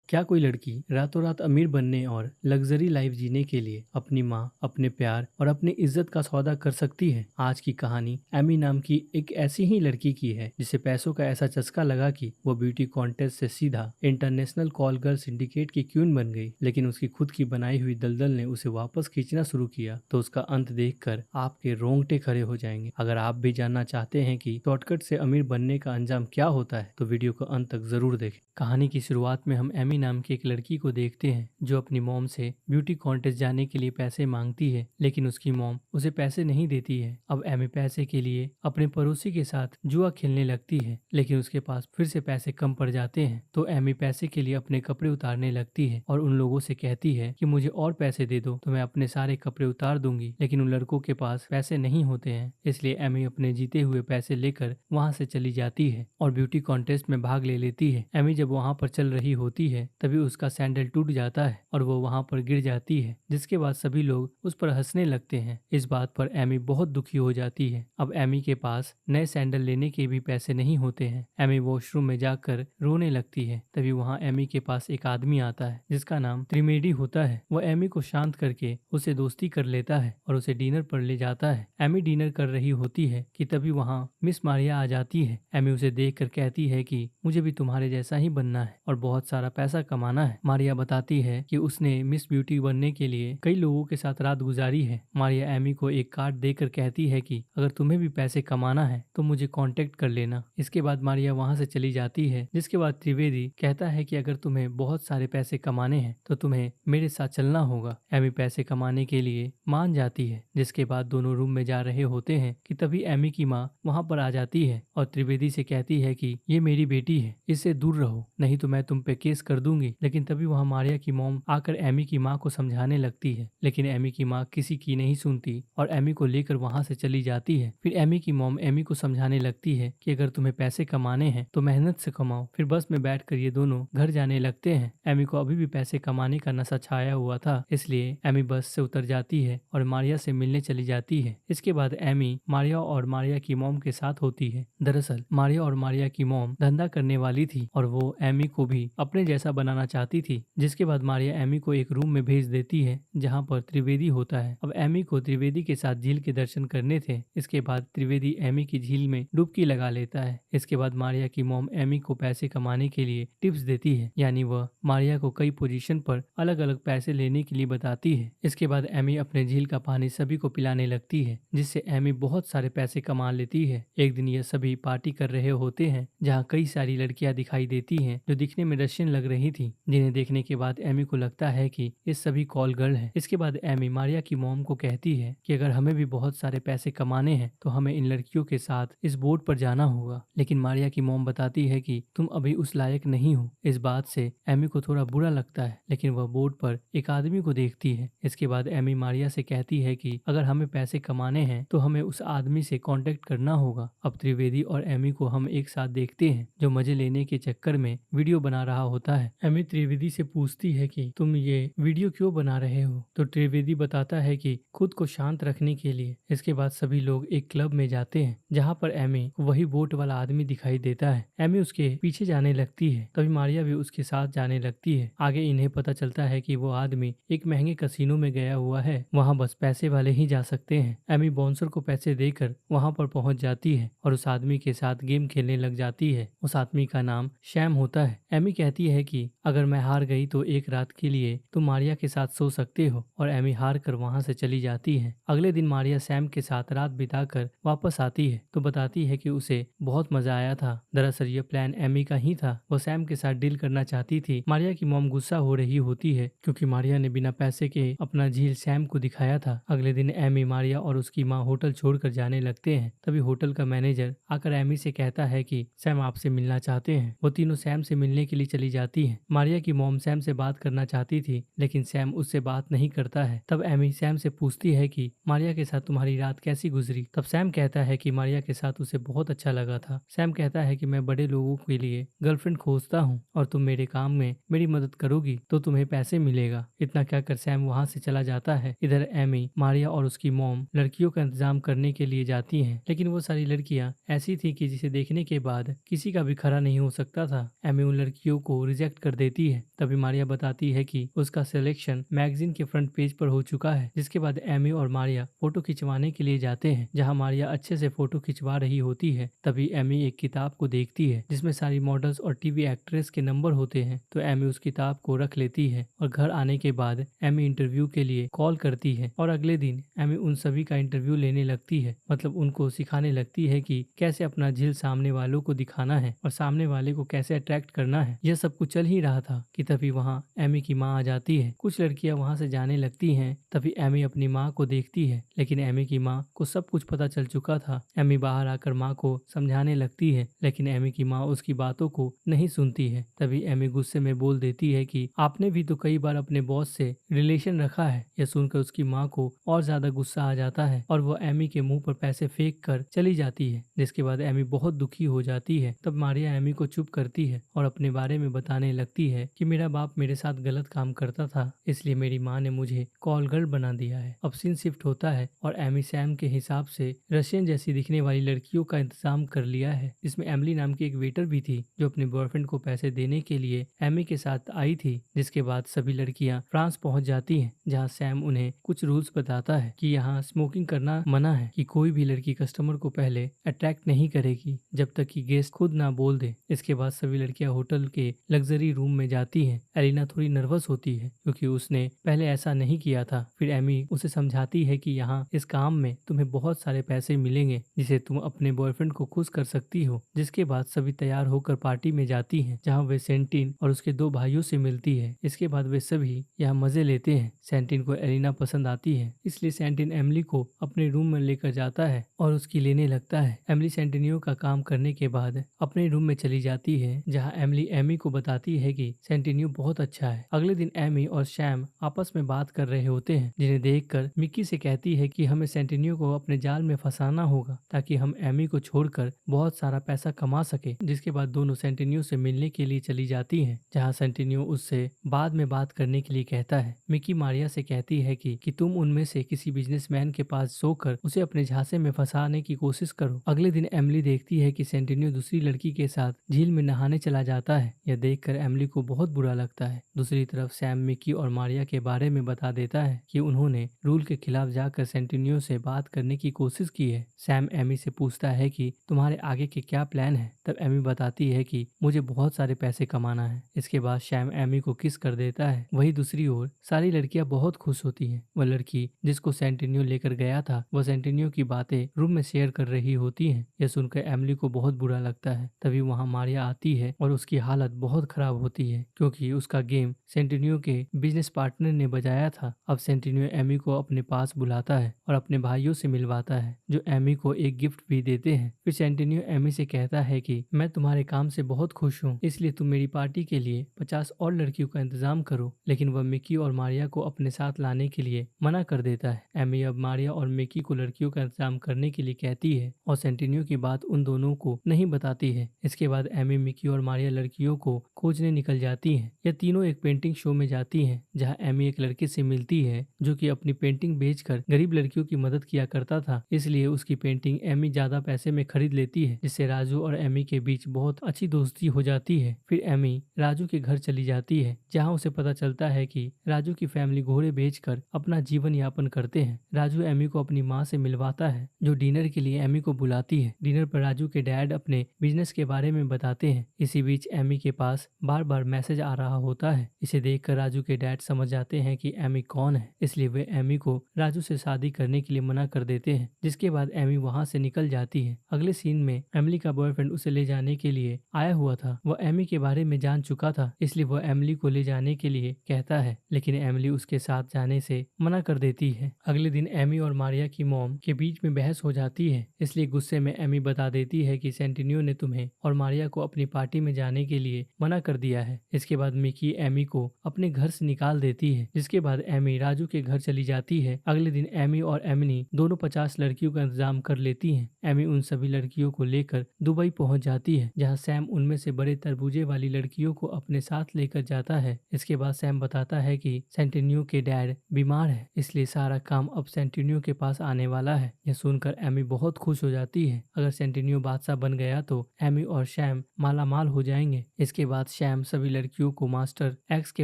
क्या कोई लड़की रातों रात अमीर बनने और लग्जरी लाइफ जीने के लिए अपनी माँ, अपने प्यार और अपनी इज्जत का सौदा कर सकती है? आज की कहानी एमी नाम की एक ऐसी ही लड़की की है जिसे पैसों का ऐसा चस्का लगा कि वो ब्यूटी कॉन्टेस्ट से सीधा इंटरनेशनल कॉल गर्ल सिंडिकेट की क्वीन बन गई। लेकिन उसकी खुद की बनाई हुई दलदल ने उसे वापस खींचना शुरू किया तो उसका अंत देखकर आपके रोंगटे खड़े हो जाएंगे। अगर आप भी जानना चाहते हैं कि शॉर्टकट से अमीर बनने का अंजाम क्या होता है तो वीडियो को अंत तक जरूर देखें। कहानी की शुरुआत में हम एमी नाम की एक लड़की को देखते हैं जो अपनी मॉम से ब्यूटी कॉन्टेस्ट जाने के लिए पैसे मांगती है, लेकिन उसकी मॉम उसे पैसे नहीं देती है। अब एमी पैसे के लिए अपने पड़ोसी के साथ जुआ खेलने लगती है, लेकिन उसके पास फिर से पैसे कम पड़ जाते हैं। तो एमी पैसे के लिए अपने कपड़े उतारने लगती है और उन लोगों से कहती है कि मुझे और पैसे दे दो तो मैं अपने सारे कपड़े उतार दूंगी। लेकिन उन लड़कों के पास पैसे नहीं होते हैं, इसलिए एमी अपने जीते हुए पैसे लेकर वहां से चली जाती है और ब्यूटी कॉन्टेस्ट में भाग ले लेती है। एमी जब वहां पर चल रही होती है तभी उसका सैंडल टूट जाता है और वो वहां पर गिर जाती है, जिसके बाद सभी लोग उस पर हंसने लगते हैं। इस बात पर एमी बहुत दुखी हो जाती है। अब एमी के पास नए सैंडल लेने के भी पैसे नहीं होते हैं। एमी वॉशरूम में जाकर रोने लगती है। तभी वहां एमी के पास एक आदमी आता है जिसका नाम त्रिवेदी होता है। वह एमी को शांत करके उसे दोस्ती कर लेता है और उसे डिनर पर ले जाता है। एमी डिनर कर रही होती है कि तभी वहां मिस मारिया आ जाती है। एमी उसे देखकर कहती है कि मुझे भी तुम्हारे जैसा ही बनना है और बहुत सारा पैसा कमाना है। मारिया बताती है कि उसने मिस ब्यूटी बनने के लिए कई लोगों के साथ रात गुजारी है। मारिया एमी को एक कार्ड देकर कहती है कि अगर तुम्हें भी पैसे कमाना है तो मुझे कांटेक्ट कर लेना। इसके बाद मारिया वहां से चली जाती है, जिसके बाद त्रिवेदी कहता है कि अगर तुम्हें बहुत सारे पैसे कमाने हैं तो तुम्हें मेरे साथ चलना होगा। एमी पैसे कमाने के लिए मान जाती है। जिसके बाद दोनों रूम में जा रहे होते हैं कि तभी एमी की माँ वहां पर आ जाती है और त्रिवेदी से कहती है कि ये मेरी बेटी है, इससे दूर रहो नहीं तो मैं तुम पे केस कर दूंगी। लेकिन तभी वहां मारिया की मॉम आकर एमी की माँ को समझाने लगती है, लेकिन एमी की माँ किसी की नहीं सुनती और एमी को लेकर वहां से चली जाती है। फिर एमी की मॉम एमी को समझाने लगती है कि अगर तुम्हें पैसे कमाने हैं तो मेहनत से कमाओ। फिर बस में बैठकर ये दोनों घर जाने लगते हैं। एमी को अभी भी पैसे कमाने का नशा छाया हुआ था, इसलिए एमी बस से उतर जाती है और मारिया से मिलने चली जाती है। इसके बाद एमी मारिया और मारिया की मॉम के साथ होती है। दरअसल मारिया और मारिया की मॉम धंधा करने वाली थी और वो एमी को भी अपने जैसा बनाना चाहती थी। जिसके बाद मारिया एमी को एक रूम में भेज देती है जहां पर त्रिवेदी होता है। अब एमी को त्रिवेदी के साथ झील के दर्शन करने थे। इसके बाद त्रिवेदी एमी की झील में डुबकी लगा लेता है। इसके बाद मारिया की मॉम एमी को पैसे कमाने के लिए टिप्स देती है, यानी वह मारिया को कई पोजीशन पर अलग अलग पैसे लेने के लिए बताती है। इसके बाद एमी अपने झील का पानी सभी को पिलाने लगती है, जिससे एमी बहुत सारे पैसे कमा लेती है। एक दिन यह सभी पार्टी कर रहे होते हैं जहाँ कई सारी लड़कियां दिखाई देती हैं जो दिखने में रशियन लग रही थी, जिन्हें देखने के बाद एमी को लगता है कि ये सभी कॉल गर्ल है। इसके बाद एमी मारिया की मॉम को कहती है कि अगर हमें भी बहुत सारे पैसे कमाने हैं तो हमें इन लड़कियों के साथ इस बोट पर जाना होगा। लेकिन मारिया की मॉम बताती है कि तुम अभी उस लायक नहीं हो। इस बात से एमी को थोड़ा बुरा लगता है, लेकिन वह बोट पर एक आदमी को देखती है। इसके बाद एमी मारिया से कहती है कि अगर हमें पैसे कमाने हैं तो हमें उस आदमी से कांटेक्ट करना होगा। अब त्रिवेदी और एमी को हम एक साथ देखते हैं जो मजे लेने के चक्कर में वीडियो बना रहा होता है। एमी त्रिवेदी से पूछती है कि तुम ये वीडियो क्यों बना रहे हो, तो त्रिवेदी बताता है कि खुद को शांत रखने के लिए। इसके बाद सभी लोग एक क्लब में जाते हैं जहाँ पर एमी वही बोट वाला आदमी दिखाई देता है। एमी उसके पीछे जाने लगती है, तभी मारिया भी उसके साथ जाने लगती है। आगे इन्हें पता चलता है कि वो आदमी एक महंगे कसिनो में गया हुआ है, वहाँ बस पैसे वाले ही जा सकते हैं। एमी बाउंसर को पैसे देकर वहाँ पर पहुँच जाती है और उस आदमी के साथ गेम खेलने लग जाती है। उस आदमी का नाम शैम होता है। एमी कहती है कि अगर मैं हार गई तो एक रात के लिए तुम मारिया के साथ सो सकते हो, और एमी हार कर वहाँ से चली जाती है। अगले दिन मारिया सैम के साथ रात बिताकर वापस आती है तो बताती है कि उसे बहुत मजा आया था। दरअसल ये प्लान एमी का ही था, वो सैम के साथ डील करना चाहती थी। मारिया की मॉम गुस्सा हो रही होती है क्योंकि मारिया ने बिना पैसे के अपना झील सैम को दिखाया था। अगले दिन एमी, मारिया और उसकी माँ होटल छोड़कर जाने लगते हैं। तभी होटल का मैनेजर आकर एमी से कहता है कि सैम आपसे मिलना चाहते हैं। वो तीनों सैम से मिलने के लिए चली जाती हैं। मारिया की मॉम सैम से बात करना चाहती थी, लेकिन सैम उससे बात नहीं करता है। तब एमी सैम से पूछती है कि मारिया के साथ तुम्हारी रात कैसी गुजरी। तब सैम कहता है कि मारिया के साथ उसे बहुत अच्छा लगा था। सैम कहता है कि मैं बड़े लोगों के लिए गर्लफ्रेंड खोजता हूँ और तुम मेरे काम में मेरी मदद करोगी तो तुम्हें पैसे मिलेगा। इतना कहकर सैम वहाँ से चला जाता है। इधर एमी, मारिया और उसकी मॉम लड़कियों का इंतजाम करने के लिए जाती हैं, लेकिन वो सारी लड़कियां ऐसी थी कि जिसे देखने के बाद किसी का भी खड़ा नहीं हो सकता था। एमी उन लड़कियों को रिजेक्ट रिजेक्ट कर देती है। तभी मारिया बताती है कि उसका सिलेक्शन मैगजीन के फ्रंट पेज पर हो चुका है। जिसके बाद एमी और मारिया फोटो खिंचवाने के लिए जाते हैं, जहां मारिया अच्छे से फोटो खिंचवा रही होती है। तभी एमी एक किताब को देखती है जिसमें सारी मॉडल्स और टीवी एक्ट्रेस के नंबर होते हैं, तो एमी उस किताब को रख लेती है और घर आने के बाद एमी इंटरव्यू के लिए कॉल करती है और अगले दिन एमी उन सभी का इंटरव्यू लेने लगती है। मतलब उनको सिखाने लगती है कि कैसे अपना झील सामने वालों को दिखाना है और सामने वाले को कैसे अट्रैक्ट करना है। यह सब कुछ चल ही रहा था कि तभी वहाँ एमी की माँ आ जाती है। कुछ लड़कियां वहाँ से जाने लगती हैं। तभी एमी अपनी माँ को देखती है, लेकिन एमी की माँ को सब कुछ पता चल चुका था। एमी बाहर आकर माँ को समझाने लगती है, लेकिन एमी की माँ उसकी बातों को नहीं सुनती है। तभी एमी गुस्से में बोल देती है कि आपने भी तो कई बार अपने बॉस से रिलेशन रखा है। यह सुनकर उसकी माँ को और ज्यादा गुस्सा आ जाता है और वो एमी के मुंह पर पैसे फेंक कर चली जाती है। जिसके बाद एमी बहुत दुखी हो जाती है। तब मारिया एमी को चुप करती है और अपने बारे में बताने लगती है कि मेरा बाप मेरे साथ गलत काम करता था, इसलिए मेरी माँ ने मुझे कॉल गर्ल बना दिया है। अब सीन शिफ्ट होता है और एमी सैम के हिसाब से रशियन जैसी दिखने वाली लड़कियों का इंतजाम कर लिया है। इसमें एमिली नाम की एक वेटर भी थी जो अपने बॉयफ्रेंड को पैसे देने के लिए एमी के साथ आई थी। जिसके बाद सभी लड़कियां फ्रांस पहुंच जाती हैं, जहां सैम उन्हें कुछ रूल्स बताता है कि यहाँ स्मोकिंग करना मना है, कि कोई भी लड़की कस्टमर को पहले अट्रैक्ट नहीं करेगी जब तक कि गेस्ट खुद ना बोल दे। इसके बाद सभी लड़कियां होटल के लग्जरी रूम में जाती हैं। एलिना थोड़ी नर्वस होती है क्योंकि उसने पहले ऐसा नहीं किया था। फिर एमी उसे समझाती है कि यहाँ इस काम में तुम्हें बहुत सारे पैसे मिलेंगे जिसे तुम अपने बॉयफ्रेंड को खुश कर सकती हो। जिसके बाद सभी तैयार होकर पार्टी में जाती हैं, जहाँ वे सेंटिन और उसके दो भाइयों से मिलती है। इसके बाद वे सभी यहाँ मजे लेते हैं। सेंटिन को एलिना पसंद आती है, इसलिए सेंटिन एमिली को अपने रूम में लेकर जाता है और उसकी लेने लगता है। एमिली सेंटिनियो का काम करने के बाद अपने रूम में चली जाती है, जहाँ एमिली एमी को बताती है कि सेंटिनियो बहुत अच्छा है। अगले दिन एमी और सैम आपस में बात कर रहे होते हैं, जिन्हें देखकर मिक्की से कहती है कि हमें सेंटिनियो को अपने जाल में फंसाना होगा ताकि हम एमी को छोड़कर बहुत सारा पैसा कमा सके। जिसके बाद दोनों सेंटिनियो से मिलने के लिए चली जाती हैं, जहाँ सेंटिनियो उससे बाद में बात करने के लिए कहता है। मिक्की मारिया से कहती है कि तुम उनमें से किसी बिजनेसमैन के पास सोकर उसे अपने झांसे में फंसाने की कोशिश करो। अगले दिन एमिली देखती है कि सेंटिनियो दूसरी लड़की के साथ झील में नहाने चला जाता है। यह देखकर एमिली को बहुत बुरा लगता है। दूसरी तरफ सैम मिक्की और मारिया के बारे में बता देता है कि उन्होंने रूल के खिलाफ जाकर सेंटिनियो से बात करने की कोशिश की है। सैम एमी से पूछता है कि तुम्हारे आगे के क्या प्लान है। तब एमी बताती है कि मुझे बहुत सारे पैसे कमाना है। इसके बाद सैम एमी को किस कर देता है। वही दूसरी ओर सारी लड़कियां बहुत खुश होती हैं। वह लड़की जिसको सेंटिनियो लेकर गया था वह सेंटिनियो की बातें रूम में शेयर कर रही होती हैं। यह सुनकर एमिली को बहुत बुरा लगता है। तभी वहां मारिया आती है और उसकी हालत बहुत खराब होती है क्योंकि उसका गेम सेंटिनियो के बिजनेस पार्टनर ने बजाया था। अब सेंटिनियो एमी को अपने पास बुलाता है और अपने भाइयों से मिलवाता है, जो एमी को एक गिफ्ट भी देते हैं। फिर सेंटिनियो एमी से कहता है कि मैं तुम्हारे काम से बहुत खुश हूँ, इसलिए तुम मेरी पार्टी के लिए 50 और लड़कियों का इंतजाम करो। लेकिन वह मिक्की और मारिया को अपने साथ लाने के लिए मना कर देता है। एमी अब मारिया और मिक्की को लड़कियों का इंतजाम करने के लिए कहती है और सेंटिनियो की बात उन दोनों को नहीं बताती है। इसके बाद एमी, मिक्की और मारिया लड़कियों को खोजने निकल जाती हैं। यह तीनों एक पेंटिंग शो में जाती हैं, जहां एमी एक लड़के से मिलती है जो कि अपनी पेंटिंग बेचकर गरीब लड़कियों की मदद किया करता था। इसलिए उसकी पेंटिंग एमी ज्यादा पैसे में खरीद लेती है, जिससे राजू और एमी के बीच बहुत अच्छी दोस्ती हो जाती है। फिर एमी राजू के घर चली जाती है, जहाँ उसे पता चलता है कि राजू की फैमिली घोड़े बेचकर अपना जीवन यापन करते हैं। राजू एमी को अपनी माँ से मिलवाता है, जो डिनर के लिए एमी को बुलाती है। डिनर पर राजू के डैड अपने बिजनेस के बारे में बताते हैं। इसी बीच एमी के पास बार बार मैसेज आ रहा होता है। इसे देखकर राजू के डैड समझ जाते हैं कि एमी कौन है, इसलिए वे एमी को राजू से शादी करने के लिए मना कर देते हैं। जिसके बाद एमी वहां से निकल जाती है। अगले सीन में एमिली का बॉयफ्रेंड उसे ले जाने के लिए आया हुआ था। वह एमी के बारे में जान चुका था, इसलिए वह एमिली को ले जाने के लिए कहता है, लेकिन एमिली उसके साथ जाने से मना कर देती है। अगले दिन एमी और मारिया की मॉम के बीच में बहस हो जाती है, इसलिए गुस्से में एमी बता देती है कि सेंटिनियो ने तुम्हें और मारिया को अपनी पार्टी में जाने के लिए मना कर दिया है। इसके बाद मिकी एमी को अपने घर से निकाल देती है। जिसके बाद एमी राजू के घर चली जाती है। अगले दिन एमी और एमिनी दोनों 50 लड़कियों का इंतजाम कर लेती हैं। एमी उन सभी लड़कियों को लेकर दुबई पहुंच जाती है, जहां सैम उनमें से बड़े तरबूजे वाली लड़कियों को अपने साथ लेकर जाता है। इसके बाद सैम बताता है कि सेंटिनियो के डैड बीमार है, इसलिए सारा काम अब सेंटिनियो के पास आने वाला है। यह सुनकर एमी बहुत खुश हो जाती है। अगर सेंटिनियो बादशाह बन गया तो एमी और सैम माला माल हो जाएंगे। इसके बाद सैम सैम सभी लड़कियों को मास्टर एक्स के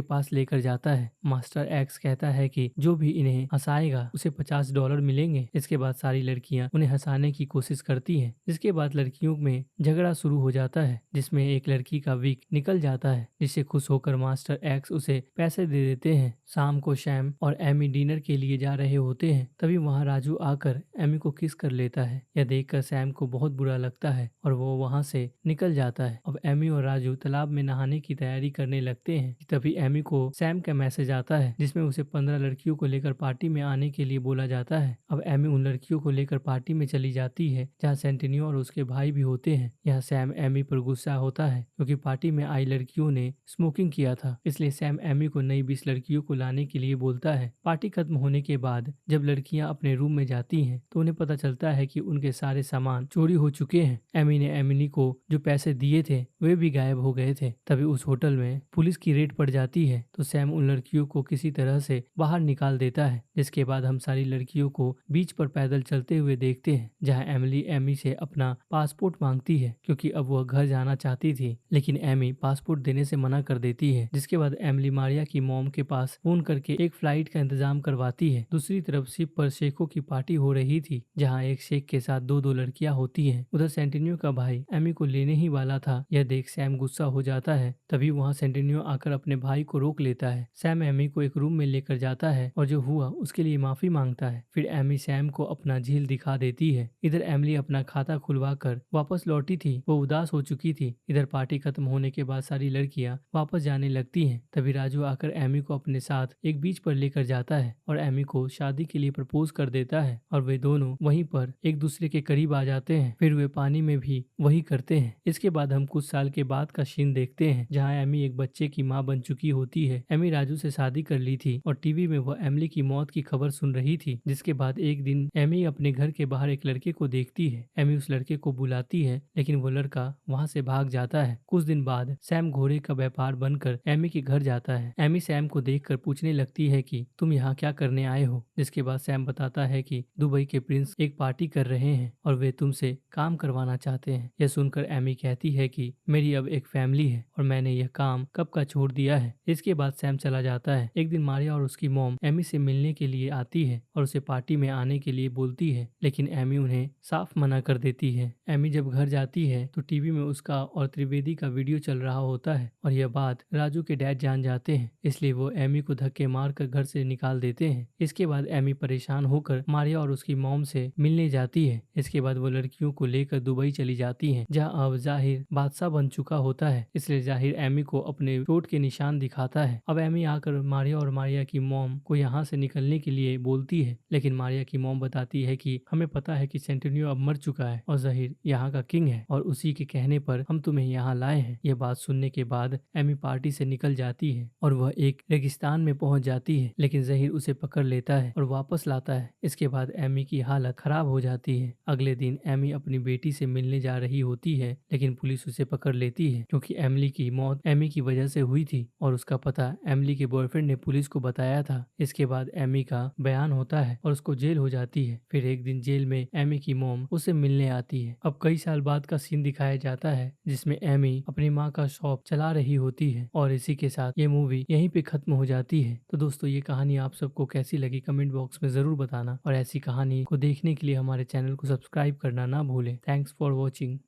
पास लेकर जाता है। मास्टर एक्स कहता है कि जो भी इन्हें हंसाएगा उसे $50 मिलेंगे। इसके बाद सारी लड़कियां उन्हें हंसाने की कोशिश करती हैं। इसके बाद लड़कियों में झगड़ा शुरू हो जाता है, जिसमें एक लड़की का विक निकल जाता है, जिससे खुश होकर मास्टर एक्स उसे पैसे दे देते हैं। शाम को सैम और एमी डिनर के लिए जा रहे होते हैं, तभी वहां राजू आकर एमी को किस कर लेता है। यह देखकर सैम को बहुत बुरा लगता है और वो वहां से निकल जाता है। अब एमी और राजू तालाब में नहाने की तैयारी करने लगते हैं। तभी एमी को सैम का मैसेज आता है, जिसमें उसे 15 लड़कियों को लेकर पार्टी में आने के लिए बोला जाता है। अब एमी उन लड़कियों को लेकर पार्टी में चली जाती है, जहाँ सेंटेनियो और उसके भाई भी होते हैं। यहाँ सैम एमी पर गुस्सा होता है, क्योंकि पार्टी में आई लड़कियों ने स्मोकिंग किया था। इसलिए सैम एमी को नई 20 लड़कियों को लाने के लिए बोलता है। पार्टी खत्म होने के बाद जब लड़कियां अपने रूम में जाती हैं, तो उन्हें पता चलता है कि उनके सारे सामान चोरी हो चुके हैं। एमी ने एमिनी को जो पैसे दिए थे वे भी गायब हो गए थे। तभी उस होटल में पुलिस की रेड पड़ जाती है, तो सैम उन लड़कियों को किसी तरह से बाहर निकाल देता है। जिसके बाद हम सारी लड़कियों को बीच पर पैदल चलते हुए देखते हैं, जहाँ एमिली एमी से अपना पासपोर्ट मांगती है, क्योंकि अब वह घर जाना चाहती थी। लेकिन एमी पासपोर्ट देने से मना कर देती है। जिसके बाद एमिली मारिया की मॉम के पास फोन करके एक फ्लाइट का इंतजाम करवाती है। दूसरी तरफ शिप पर शेखों की पार्टी हो रही थी, जहाँ एक शेख के साथ दो लड़कियां होती हैं। उधर सेंटेनियो का भाई एमी को लेने ही वाला था। यह देख सैम गुस्सा हो जाता है। तभी वहाँ सेंटेनियो आकर अपने भाई को रोक लेता है। सैम एमी को एक रूम में लेकर जाता है और जो हुआ उसके लिए माफी मांगता है। फिर एमी सैम को अपना झील दिखा देती है। इधर एमिली अपना खाता खुलवा कर वापस लौटी थी, वो उदास हो चुकी थी। इधर पार्टी खत्म होने के बाद सारी लड़कियां वापस जाने लगती हैं। तभी राजू आकर एमी को अपने साथ एक बीच पर लेकर जाता है और एमी को शादी के लिए प्रपोज कर देता है और वे दोनों वहीं पर एक दूसरे के करीब आ जाते हैं। फिर वे पानी में भी वही करते हैं। इसके बाद हम कुछ साल के बाद का सीन देखते हैं, जहाँ एमी एक बच्चे की माँ बन चुकी होती है। एमी राजू से शादी कर ली थी और टीवी में वह एमिली की मौत की खबर सुन रही थी। जिसके बाद एक दिन एमी अपने घर के बाहर एक लड़के को देखती है। एमी उस लड़के को बुलाती है, लेकिन वो लड़का वहाँ से भाग जाता है। कुछ दिन बाद सैम घोड़े का व्यापार बनकर एमी के घर जाता है। एमी सैम को देखकर पूछने लगती है कि तुम यहाँ क्या करने आए हो। जिसके बाद सैम बताता है कि दुबई के प्रिंस एक पार्टी कर रहे हैं और वे तुमसे काम करवाना चाहते हैं। यह सुनकर एमी कहती है कि मेरी अब एक फैमिली है और मैंने यह काम कब का छोड़ दिया है। इसके बाद सैम चला जाता है। एक दिन मारिया और उसकी मॉम एमी से मिलने के लिए आती है और उसे पार्टी में आने के लिए बोलती है, लेकिन एमी उन्हें साफ मना कर देती है। एमी जब घर जाती है तो टीवी में उसका और त्रिवेदी का वीडियो चल रहा होता है और यह बात राजू के डैड जान जाते हैं। इसलिए वो एमी को धक्के मारकर घर से निकाल देते हैं। इसके बाद एमी परेशान होकर मारिया और उसकी मॉम से मिलने जाती है। इसके बाद वो लड़कियों को लेकर दुबई चली जाती हैं, जहां अब जाहिर बादशाह बन चुका होता है। इसलिए जाहिर एमी को अपने चोट के निशान दिखाता है। अब एमी आकर मारिया और मारिया की मॉम को यहाँ से निकलने के लिए बोलती है, लेकिन मारिया की मॉम बताती है कि हमें पता है कि सेंटेनियो अब मर चुका है और जाहिर यहाँ का किंग है और उसी के कहने पर हम तुम्हें यहाँ लाए हैं। यह बात सुनने के बाद एमी पार्टी से निकल जाती है और वह एक रेगिस्तान में पहुंच जाती है, लेकिन जहीर उसे पकड़ लेता है और वापस लाता है। इसके बाद एमी की हालत खराब हो जाती है। अगले दिन एमी अपनी बेटी से मिलने जा रही होती है, लेकिन पुलिस उसे पकड़ लेती है, क्योंकि एमिली की मौत एमी की वजह से हुई थी और उसका पता एमिली के बॉयफ्रेंड ने पुलिस को बताया था। इसके बाद एमी का बयान होता है और उसको जेल हो जाती है। फिर एक दिन जेल में एमी की मॉम उसे मिलने आती है। अब कई साल बाद का सीन दिखाया जाता है, जिसमें एमी अपनी माँ का शॉप चला रही होती है और इसी के साथ ये मूवी यहीं पे खत्म हो जाती है। तो दोस्तों, ये कहानी आप सबको कैसी लगी कमेंट बॉक्स में जरूर बताना और ऐसी कहानी को देखने के लिए हमारे चैनल को सब्सक्राइब करना ना भूलें। Thanks for watching.